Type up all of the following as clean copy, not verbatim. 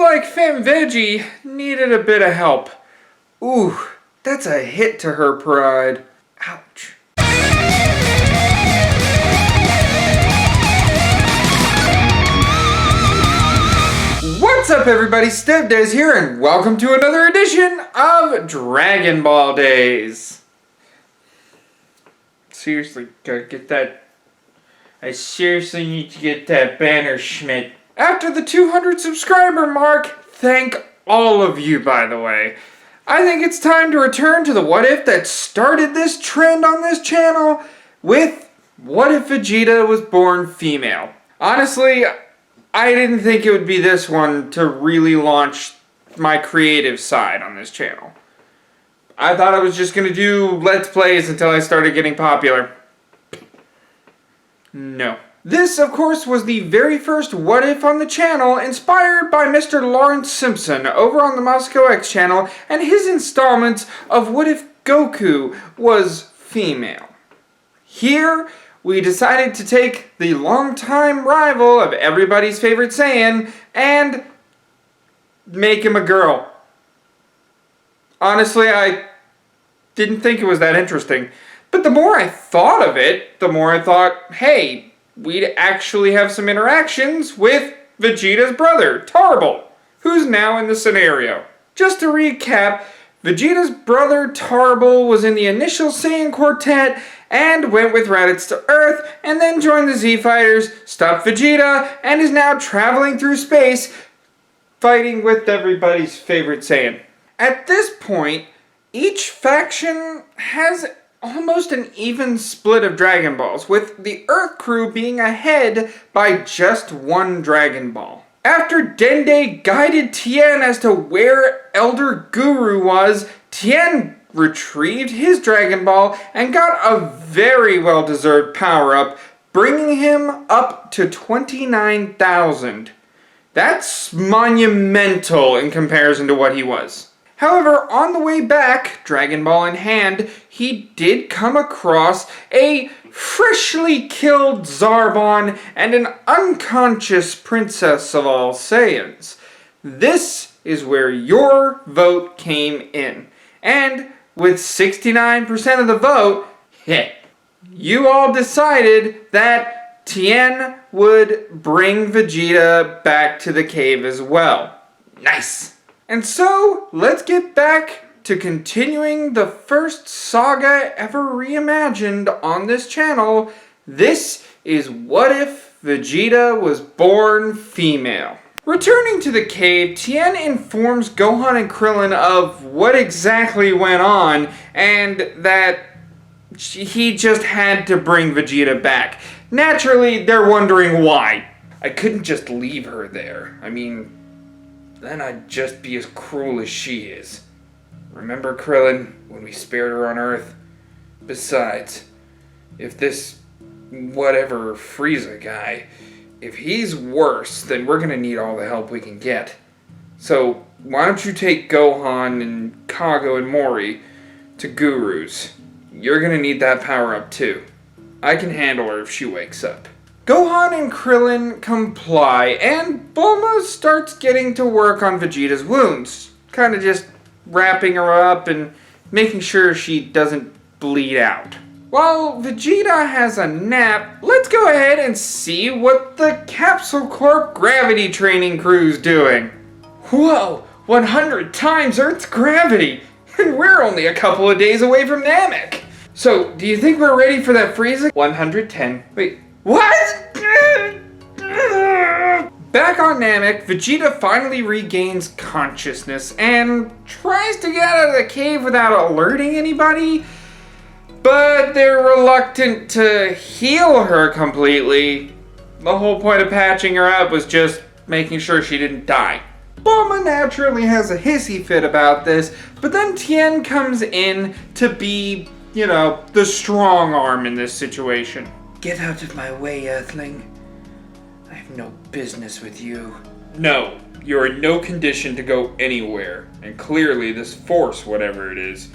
like Femme Veggie needed a bit of help. Ooh, that's a hit to her pride. Ouch. What's up everybody, StevDeS here, and welcome to another edition of Dragon Ball Days. Seriously, gotta get that. I seriously need to get that banner, Schmidt. After the 200 subscriber mark, thank all of you, by the way. I think it's time to return to the what if that started this trend on this channel with what if Vegeta was born female. Honestly, I didn't think it would be this one to really launch my creative side on this channel. I thought I was just going to do Let's Plays until I started getting popular. No. This, of course, was the very first What If on the channel, inspired by Mr. Lawrence Simpson over on the Moscow X channel, and his installments of What If Goku was female. Here, we decided to take the longtime rival of everybody's favorite Saiyan and make him a girl. Honestly, I didn't think it was that interesting. But the more I thought of it, the more I thought, hey, we'd actually have some interactions with Vegeta's brother, Tarble, who's now in the scenario. Just to recap, Vegeta's brother Tarble was in the initial Saiyan quartet and went with Raditz to Earth and then joined the Z-Fighters, stopped Vegeta, and is now traveling through space fighting with everybody's favorite Saiyan. At this point, each faction has almost an even split of Dragon Balls, with the Earth crew being ahead by just one Dragon Ball. After Dende guided Tien as to where Elder Guru was, Tien retrieved his Dragon Ball and got a very well-deserved power-up, bringing him up to 29,000. That's monumental in comparison to what he was. However, on the way back, Dragon Ball in hand, he did come across a freshly killed Zarbon and an unconscious Princess of all Saiyans. This is where your vote came in. And with 69% of the vote, you all decided that Tien would bring Vegeta back to the cave as well. Nice! And so, let's get back to continuing the first saga ever reimagined on this channel. This is What If Vegeta Was Born Female. Returning to the cave, Tien informs Gohan and Krillin of what exactly went on and that he just had to bring Vegeta back. Naturally, they're wondering why. I couldn't just leave her there. I mean, then I'd just be as cruel as she is. Remember, Krillin, when we spared her on Earth? Besides, if this whatever Frieza guy, if he's worse, then we're gonna need all the help we can get. So, why don't you take Gohan and Kago and Mori to Guru's? You're gonna need that power up too. I can handle her if she wakes up. Gohan and Krillin comply, and Bulma starts getting to work on Vegeta's wounds. Kind of just wrapping her up and making sure she doesn't bleed out. While Vegeta has a nap, let's go ahead and see what the Capsule Corp gravity training crew's doing. Whoa, 100 times Earth's gravity! And we're only a couple of days away from Namek! So, do you think we're ready for that Frieza? 110. Wait, what? Back on Namek, Vegeta finally regains consciousness and tries to get out of the cave without alerting anybody, but they're reluctant to heal her completely. The whole point of patching her up was just making sure she didn't die. Bulma naturally has a hissy fit about this, but then Tien comes in to be, you know, the strong arm in this situation. Get out of my way, Earthling. I have no business with you. No, you're in no condition to go anywhere. And clearly this force, whatever it is,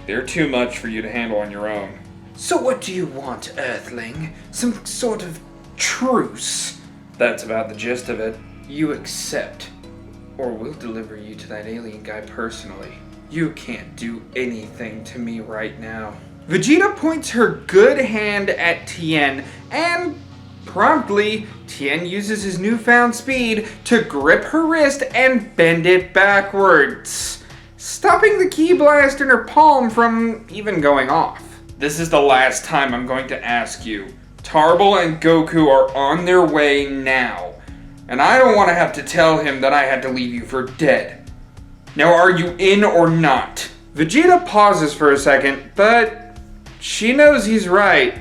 they're too much for you to handle on your own. So what do you want, Earthling? Some sort of truce? That's about the gist of it. You accept. or we'll deliver you to that alien guy personally. You can't do anything to me right now. Vegeta points her good hand at Tien, and promptly, Tien uses his newfound speed to grip her wrist and bend it backwards, stopping the ki blast in her palm from even going off. This is the last time I'm going to ask you. Tarble and Goku are on their way now, and I don't want to have to tell him that I had to leave you for dead. Now are you in or not? Vegeta pauses for a second, but she knows he's right,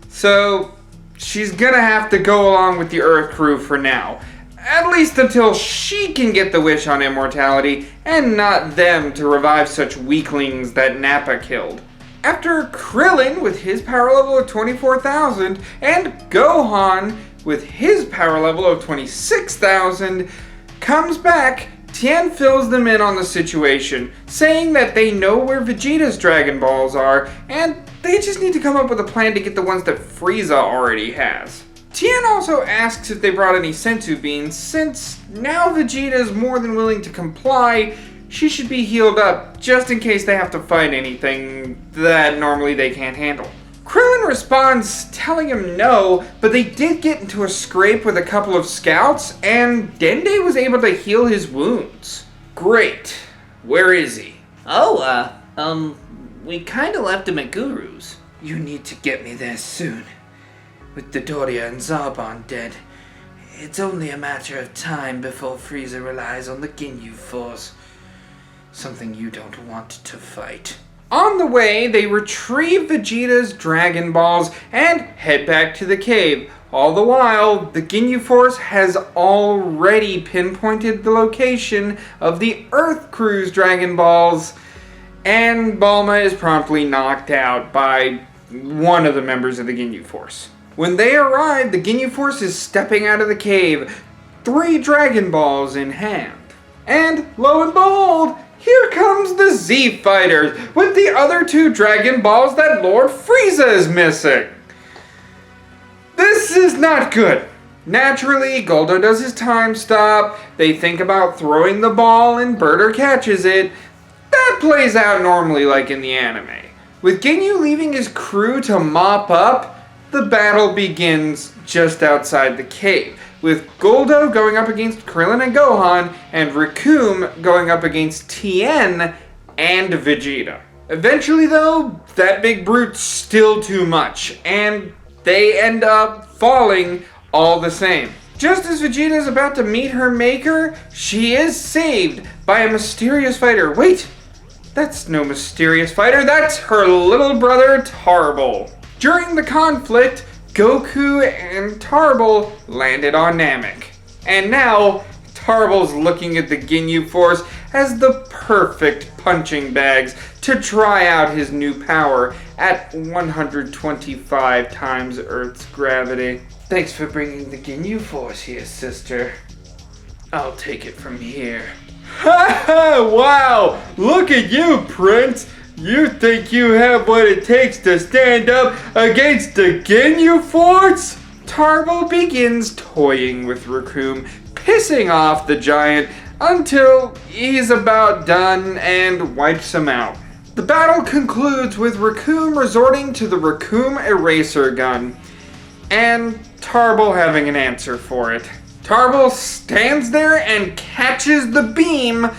so she's gonna have to go along with the Earth crew for now. At least until she can get the wish on immortality, and not them to revive such weaklings that Nappa killed. After Krillin with his power level of 24,000, and Gohan with his power level of 26,000, comes back, Tien fills them in on the situation, saying that they know where Vegeta's Dragon Balls are, and they just need to come up with a plan to get the ones that Frieza already has. Tien also asks if they brought any senzu beans, since now Vegeta is more than willing to comply. She should be healed up, just in case they have to fight anything that normally they can't handle. Krillin responds, telling him no, but they did get into a scrape with a couple of scouts, and Dende was able to heal his wounds. Great. Where is he? We kinda left him at Guru's. You need to get me there soon. With Dodoria and Zarbon dead, it's only a matter of time before Frieza relies on the Ginyu Force. Something you don't want to fight. On the way, they retrieve Vegeta's Dragon Balls and head back to the cave. All the while, the Ginyu Force has already pinpointed the location of the Earth Crew's Dragon Balls, and Bulma is promptly knocked out by one of the members of the Ginyu Force. When they arrive, the Ginyu Force is stepping out of the cave, 3 Dragon Balls in hand. And lo and behold, here comes the Z Fighters with the other 2 Dragon Balls that Lord Frieza is missing. This is not good. Naturally, Goldo does his time stop. They think about throwing the ball and Birder catches it. That plays out normally like in the anime. With Ginyu leaving his crew to mop up, the battle begins just outside the cave, with Goldo going up against Krillin and Gohan, and Recoome going up against Tien and Vegeta. Eventually though, that big brute's still too much, and they end up falling all the same. Just as Vegeta is about to meet her maker, she is saved by a mysterious fighter. Wait, that's no mysterious fighter, that's her little brother Tarble. During the conflict, Goku and Tarble landed on Namek. And now, Tarble's looking at the Ginyu Force as the perfect punching bags to try out his new power at 125 times Earth's gravity. Thanks for bringing the Ginyu Force here, sister. I'll take it from here. Ha ha! Wow! Look at you, Prince! You think you have what it takes to stand up against the Ginyu Force? Tarble begins toying with Recoome, pissing off the giant until he's about done and wipes him out. The battle concludes with Recoome resorting to the Recoome Eraser Gun, and Tarble having an answer for it. Tarble stands there and catches the beam,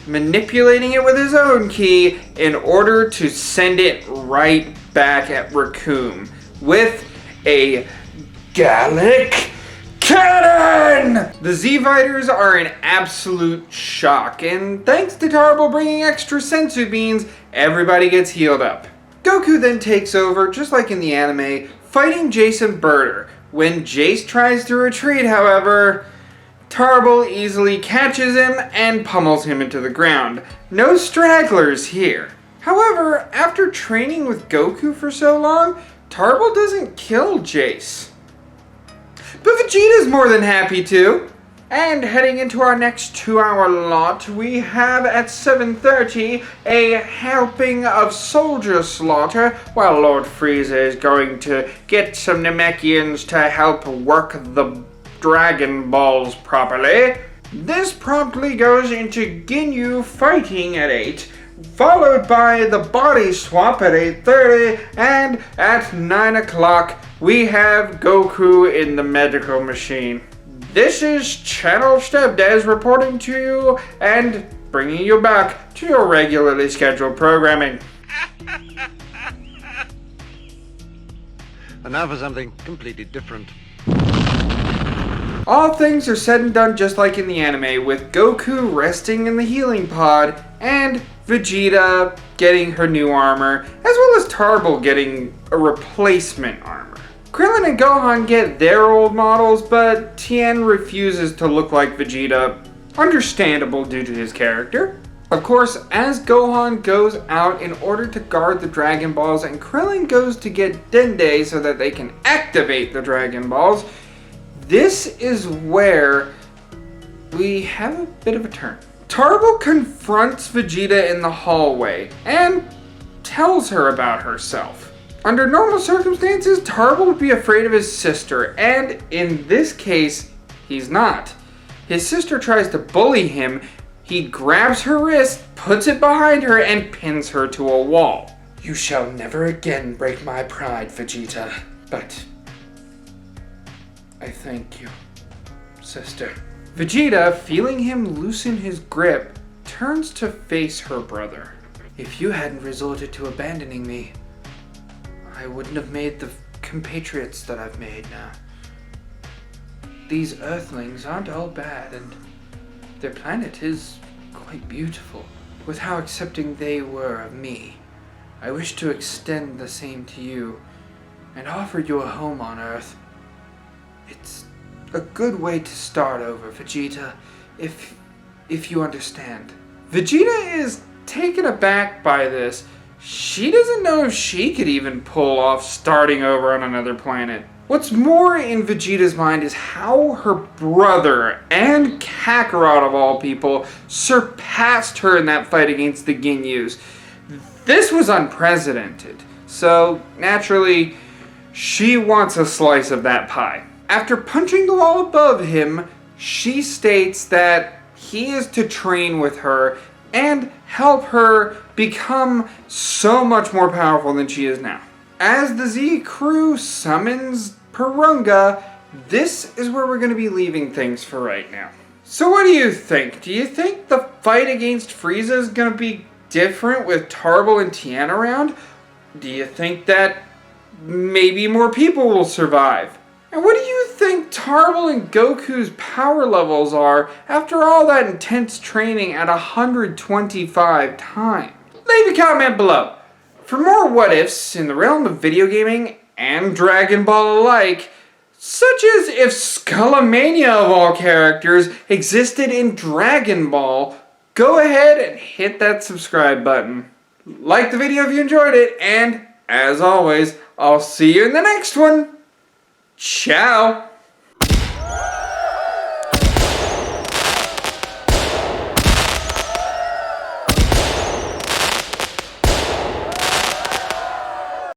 manipulating it with his own ki in order to send it right back at Recoome with a Gallic Cannon! The Z-Fighters are in absolute shock, and thanks to Tarble bringing extra senzu beans, everybody gets healed up. Goku then takes over, just like in the anime, fighting Jason Birder. When Jace tries to retreat, however, Tarble easily catches him and pummels him into the ground. No stragglers here. However, after training with Goku for so long, Tarble doesn't kill Jace. But Vegeta's more than happy to. And heading into our next 2-hour lot, we have at 7:30 a helping of soldier slaughter, while Lord Frieza is going to get some Namekians to help work the Dragon Balls properly. This promptly goes into Ginyu fighting at 8, followed by the body swap at 8:30, and at 9 o'clock we have Goku in the medical machine. This is Channel StevDeS reporting to you and bringing you back to your regularly scheduled programming. And now for something completely different. All things are said and done just like in the anime, with Goku resting in the healing pod and Vegeta getting her new armor, as well as Tarble getting a replacement armor. Krillin and Gohan get their old models, but Tien refuses to look like Vegeta, understandable due to his character. Of course, as Gohan goes out in order to guard the Dragon Balls and Krillin goes to get Dende so that they can activate the Dragon Balls, this is where we have a bit of a turn. Tarble confronts Vegeta in the hallway and tells her about herself. Under normal circumstances, Tarble would be afraid of his sister, and in this case, he's not. His sister tries to bully him. He grabs her wrist, puts it behind her, and pins her to a wall. "You shall never again break my pride, Vegeta, but I thank you, sister." Vegeta, feeling him loosen his grip, turns to face her brother. "If you hadn't resorted to abandoning me, I wouldn't have made the compatriots that I've made now. These Earthlings aren't all bad, and their planet is quite beautiful. With how accepting they were of me, I wish to extend the same to you and offer you a home on Earth. It's a good way to start over, Vegeta, if you understand." Vegeta is taken aback by this. She doesn't know if she could even pull off starting over on another planet. What's more in Vegeta's mind is how her brother and Kakarot of all people surpassed her in that fight against the Ginyus. This was unprecedented, so naturally she wants a slice of that pie. After punching the wall above him, she states that he is to train with her and help her become so much more powerful than she is now. As the Z crew summons Purunga, this is where we're going to be leaving things for right now. So what do you think? Do you think the fight against Frieza is going to be different with Tarble and Tien around? Do you think that maybe more people will survive? And what do you think Tarble and Goku's power levels are after all that intense training at 125 times? Leave a comment below. For more what-ifs in the realm of video gaming and Dragon Ball alike, such as if Skullomania of all characters existed in Dragon Ball, go ahead and hit that subscribe button. Like the video if you enjoyed it, and as always, I'll see you in the next one. Ciao!